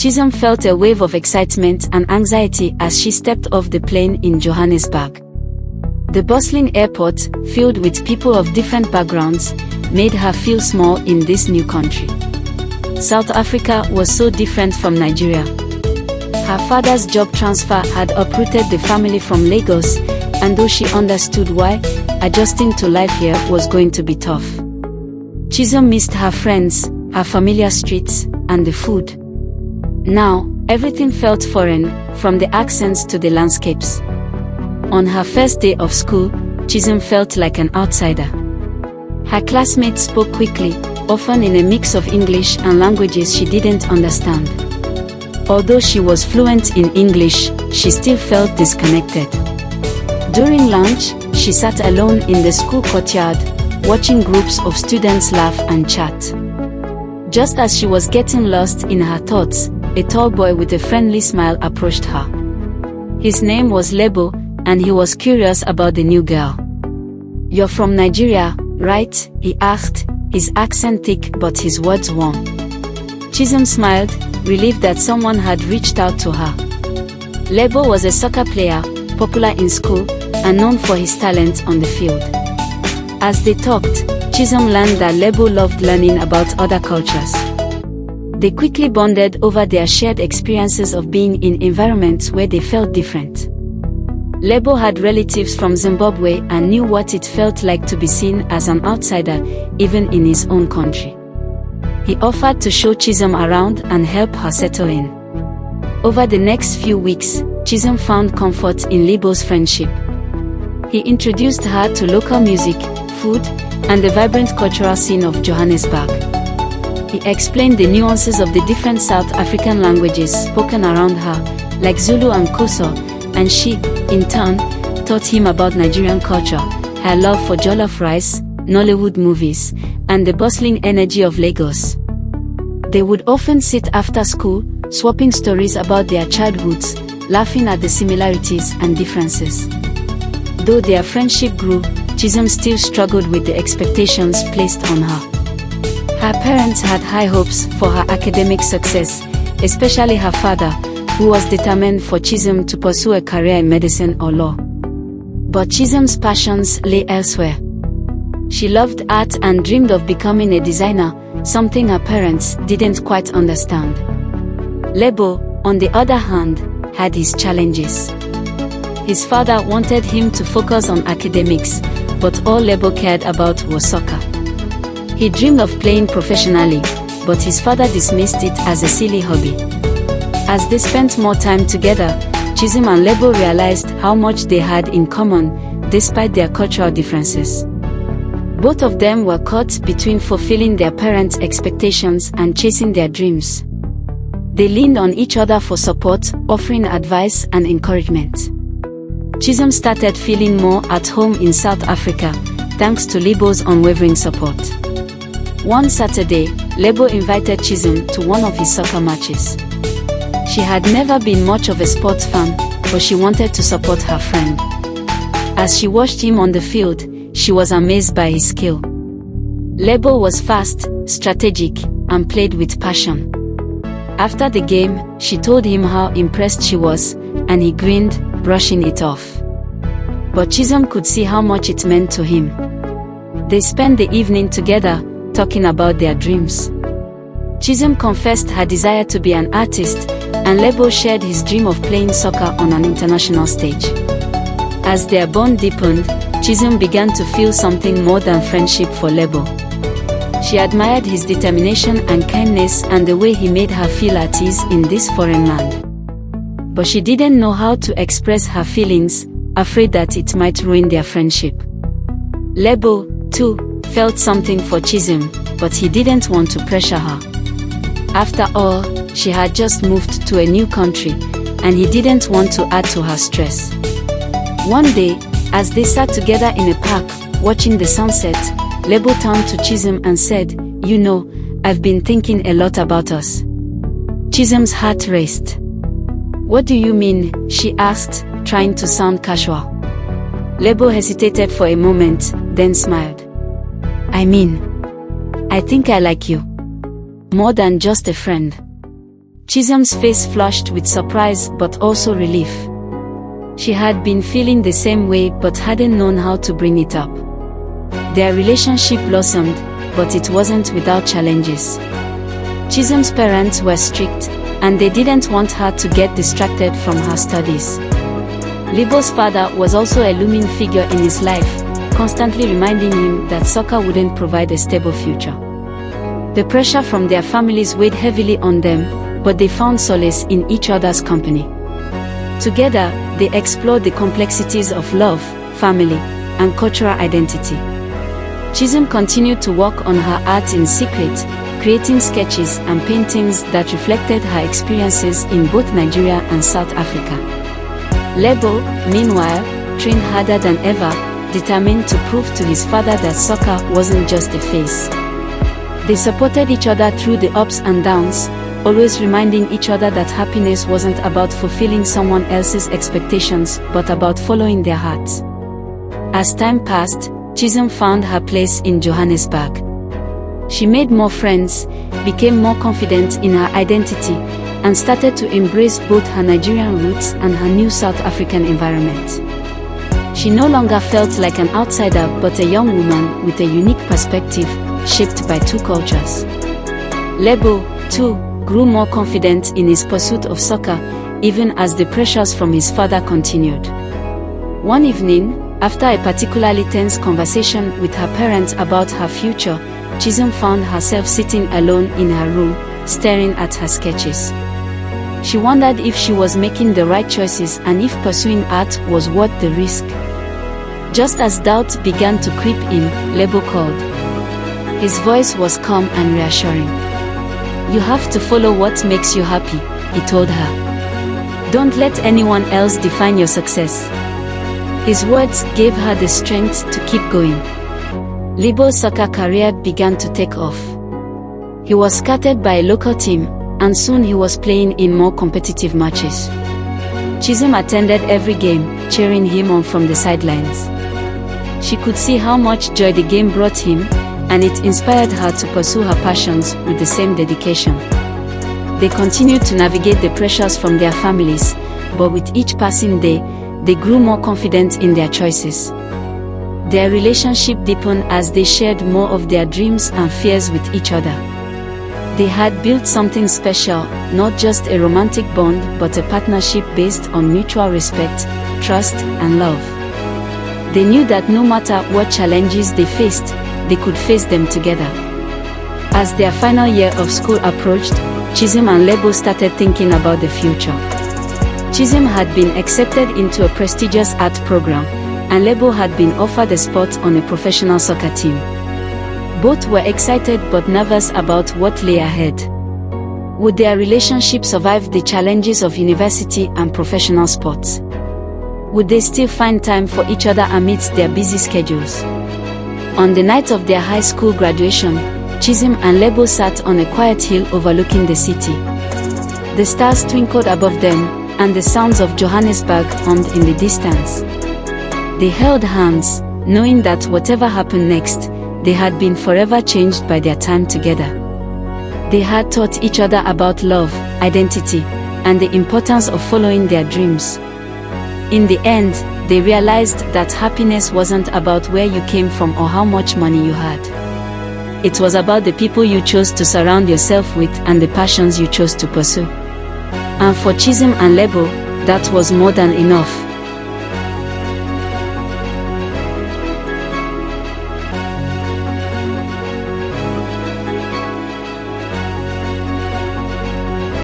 Chisholm felt a wave of excitement and anxiety as she stepped off the plane in Johannesburg. The bustling airport, filled with people of different backgrounds, made her feel small in this new country. South Africa was so different from Nigeria. Her father's job transfer had uprooted the family from Lagos, and though she understood why, adjusting to life here was going to be tough. Chisholm missed her friends, her familiar streets, and the food. Now, everything felt foreign, from the accents to the landscapes. On her first day of school, Chisholm felt like an outsider. Her classmates spoke quickly, often in a mix of English and languages she didn't understand. Although she was fluent in English, she still felt disconnected. During lunch, she sat alone in the school courtyard, watching groups of students laugh and chat. Just as she was getting lost in her thoughts, a tall boy with a friendly smile approached her. His name was Lebo, and he was curious about the new girl. "You're from Nigeria, right?" he asked, his accent thick but his words warm. Chisholm smiled, relieved that someone had reached out to her. Lebo was a soccer player, popular in school, and known for his talent on the field. As they talked, Chisholm learned that Lebo loved learning about other cultures. They quickly bonded over their shared experiences of being in environments where they felt different. Lebo had relatives from Zimbabwe and knew what it felt like to be seen as an outsider, even in his own country. He offered to show Chisholm around and help her settle in. Over the next few weeks, Chisholm found comfort in Lebo's friendship. He introduced her to local music, food, and the vibrant cultural scene of Johannesburg. He explained the nuances of the different South African languages spoken around her, like Zulu and Xhosa, and she, in turn, taught him about Nigerian culture, her love for jollof rice, Nollywood movies, and the bustling energy of Lagos. They would often sit after school, swapping stories about their childhoods, laughing at the similarities and differences. Though their friendship grew, Chisholm still struggled with the expectations placed on her. Her parents had high hopes for her academic success, especially her father, who was determined for Chisholm to pursue a career in medicine or law. But Chisholm's passions lay elsewhere. She loved art and dreamed of becoming a designer, something her parents didn't quite understand. Lebo, on the other hand, had his challenges. His father wanted him to focus on academics, but all Lebo cared about was soccer. He dreamed of playing professionally, but his father dismissed it as a silly hobby. As they spent more time together, Chisholm and Lebo realized how much they had in common, despite their cultural differences. Both of them were caught between fulfilling their parents' expectations and chasing their dreams. They leaned on each other for support, offering advice and encouragement. Chisholm started feeling more at home in South Africa, thanks to Lebo's unwavering support. One Saturday, Lebo invited Chisholm to one of his soccer matches. She had never been much of a sports fan, but she wanted to support her friend. As she watched him on the field, she was amazed by his skill. Lebo was fast, strategic, and played with passion. After the game, she told him how impressed she was, and he grinned, brushing it off. But Chisholm could see how much it meant to him. They spent the evening together, talking about their dreams. Chisholm confessed her desire to be an artist, and Lebo shared his dream of playing soccer on an international stage. As their bond deepened, Chisholm began to feel something more than friendship for Lebo. She admired his determination and kindness and the way he made her feel at ease in this foreign land. But she didn't know how to express her feelings, afraid that it might ruin their friendship. Lebo, too, felt something for Chisholm, but he didn't want to pressure her. After all, she had just moved to a new country, and he didn't want to add to her stress. One day, as they sat together in a park, watching the sunset, Lebo turned to Chisholm and said, "You know, I've been thinking a lot about us." Chisholm's heart raced. "What do you mean?" she asked, trying to sound casual. Lebo hesitated for a moment, then smiled. "I mean, I think I like you. More than just a friend." Chisholm's face flushed with surprise but also relief. She had been feeling the same way but hadn't known how to bring it up. Their relationship blossomed, but it wasn't without challenges. Chisholm's parents were strict, and they didn't want her to get distracted from her studies. Lebo's father was also a looming figure in his life, constantly reminding him that soccer wouldn't provide a stable future. The pressure from their families weighed heavily on them, but they found solace in each other's company. Together, they explored the complexities of love, family, and cultural identity. Chisholm continued to work on her art in secret, creating sketches and paintings that reflected her experiences in both Nigeria and South Africa. Lebo, meanwhile, trained harder than ever, determined to prove to his father that soccer wasn't just a phase. They supported each other through the ups and downs, always reminding each other that happiness wasn't about fulfilling someone else's expectations but about following their hearts. As time passed, Chisholm found her place in Johannesburg. She made more friends, became more confident in her identity, and started to embrace both her Nigerian roots and her new South African environment. She no longer felt like an outsider but a young woman with a unique perspective, shaped by two cultures. Lebo, too, grew more confident in his pursuit of soccer, even as the pressures from his father continued. One evening, after a particularly tense conversation with her parents about her future, Chisholm found herself sitting alone in her room, staring at her sketches. She wondered if she was making the right choices and if pursuing art was worth the risk. Just as doubt began to creep in, Lebo called. His voice was calm and reassuring. "You have to follow what makes you happy," he told her. "Don't let anyone else define your success." His words gave her the strength to keep going. Lebo's soccer career began to take off. He was scouted by a local team, and soon he was playing in more competitive matches. Chisholm attended every game, cheering him on from the sidelines. She could see how much joy the game brought him, and it inspired her to pursue her passions with the same dedication. They continued to navigate the pressures from their families, but with each passing day, they grew more confident in their choices. Their relationship deepened as they shared more of their dreams and fears with each other. They had built something special, not just a romantic bond but a partnership based on mutual respect, trust, and love. They knew that no matter what challenges they faced, they could face them together. As their final year of school approached, Chisholm and Lebo started thinking about the future. Chisholm had been accepted into a prestigious art program, and Lebo had been offered a spot on a professional soccer team. Both were excited but nervous about what lay ahead. Would their relationship survive the challenges of university and professional sports? Would they still find time for each other amidst their busy schedules? On the night of their high school graduation, Chisholm and Lebo sat on a quiet hill overlooking the city. The stars twinkled above them, and the sounds of Johannesburg hummed in the distance. They held hands, knowing that whatever happened next, they had been forever changed by their time together. They had taught each other about love, identity, and the importance of following their dreams. In the end, they realized that happiness wasn't about where you came from or how much money you had. It was about the people you chose to surround yourself with and the passions you chose to pursue. And for Chisholm and Lebo, that was more than enough.